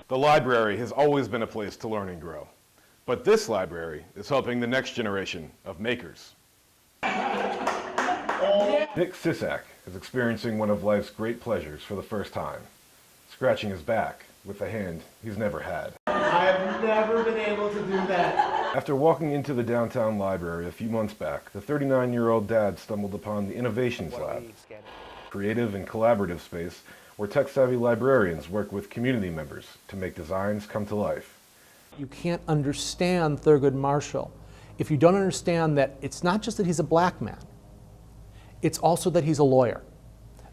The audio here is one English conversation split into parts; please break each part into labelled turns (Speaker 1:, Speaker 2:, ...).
Speaker 1: The library has always been a place to learn and grow. But this library is helping the next generation of makers. Nick Sisak is experiencing one of life's great pleasures for the first time, scratching his back with a hand he's never had.
Speaker 2: I've never been able to do that.
Speaker 1: After walking into the downtown library a few months back, the 39-year-old dad stumbled upon the Innovations Lab, a creative and collaborative space where tech-savvy librarians work with community members to make designs come to life.
Speaker 3: You can't understand Thurgood Marshall if you don't understand that it's not just that he's a black man, it's also that he's a lawyer,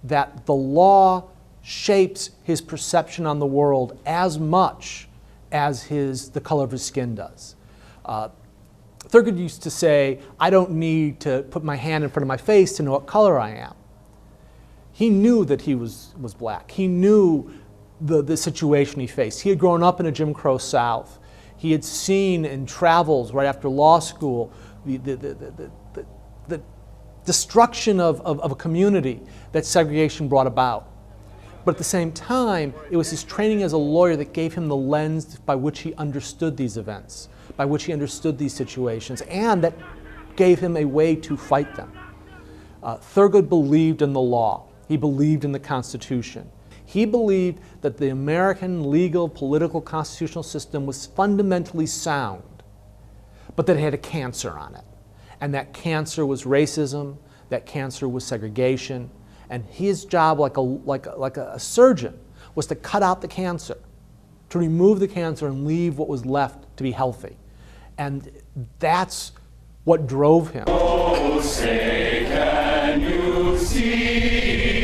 Speaker 3: that the law shapes his perception on the world as much as the color of his skin does. Thurgood used to say, I don't need to put my hand in front of my face to know what color I am. He knew that he was black. He knew the situation he faced. He had grown up in a Jim Crow South. He had seen in travels right after law school the destruction of a community that segregation brought about. But at the same time, it was his training as a lawyer that gave him the lens by which he understood these events, by which he understood these situations, and that gave him a way to fight them. Thurgood believed in the law. He believed in the Constitution. He believed that the American legal, political, constitutional system was fundamentally sound, but that it had a cancer on it. And that cancer was racism, that cancer was segregation, and his job, like a surgeon, was to cut out the cancer, to remove the cancer and leave what was left to be healthy. And that's what drove him.
Speaker 4: Oh, say can you see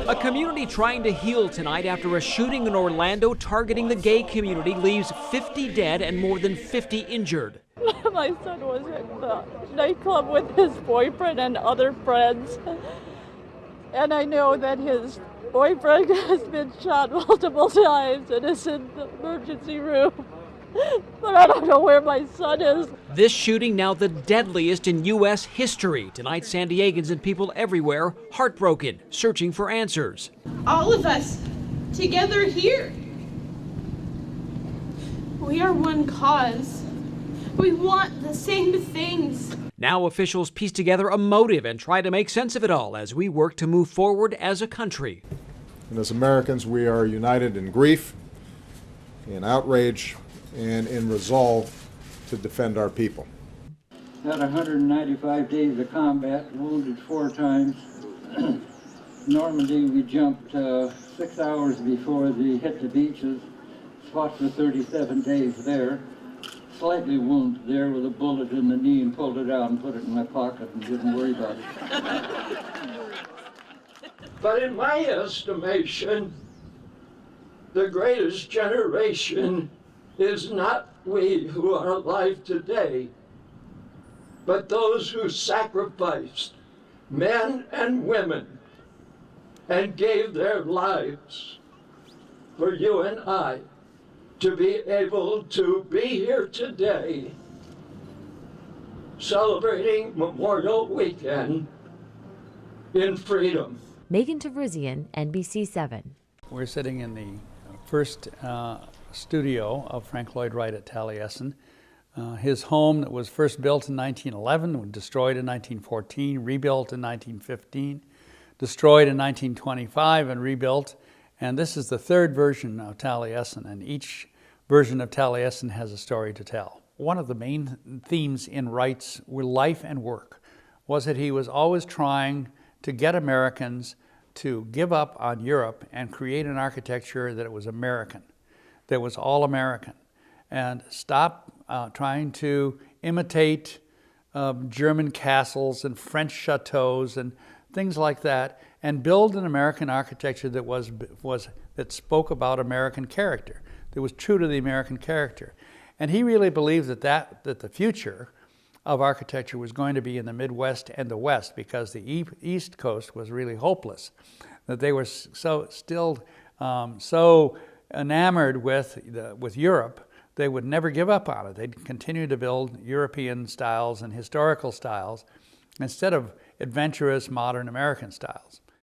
Speaker 4: a community trying to heal tonight after a shooting in Orlando targeting the gay community leaves 50 dead and more than 50 injured.
Speaker 5: My son was at the nightclub with his boyfriend and other friends. And I know that his boyfriend has been shot multiple times and is in the emergency room. But I don't know where my son is.
Speaker 4: This shooting now the deadliest in U.S. history. Tonight, San Diegans and people everywhere heartbroken, searching for answers.
Speaker 6: All of us together here. We are one cause. We want the same things.
Speaker 4: Now officials piece together a motive and try to make sense of it all as we work to move forward as a country.
Speaker 7: And as Americans, we are united in grief, in outrage, and in resolve to defend our people.
Speaker 8: Had 195 days of combat, wounded 4 times. Normandy, we jumped 6 hours before they hit the beaches, fought for 37 days there. Slightly wounded there with a bullet in the knee and pulled it out and put it in my pocket and didn't worry about it.
Speaker 9: But in my estimation, the greatest generation is not we who are alive today, but those who sacrificed, men and women, and gave their lives for you and I to be able to be here today celebrating Memorial Weekend in freedom.
Speaker 10: Megan Tavrizian, NBC7.
Speaker 11: We're sitting in the first studio of Frank Lloyd Wright at Taliesin. His home that was first built in 1911, was destroyed in 1914, rebuilt in 1915, destroyed in 1925 and rebuilt. And this is the third version of Taliesin, and each version of Taliesin has a story to tell. One of the main themes in Wright's life and work was that he was always trying to get Americans to give up on Europe and create an architecture that was American, that was all American, and stop trying to imitate German castles and French chateaus and things like that, and build an American architecture that spoke about American character, that was true to the American character. And he really believed that the future of architecture was going to be in the Midwest and the West, because the East Coast was really hopeless, that they were still so enamored with Europe, they would never give up on it. They'd continue to build European styles and historical styles instead of adventurous modern American styles.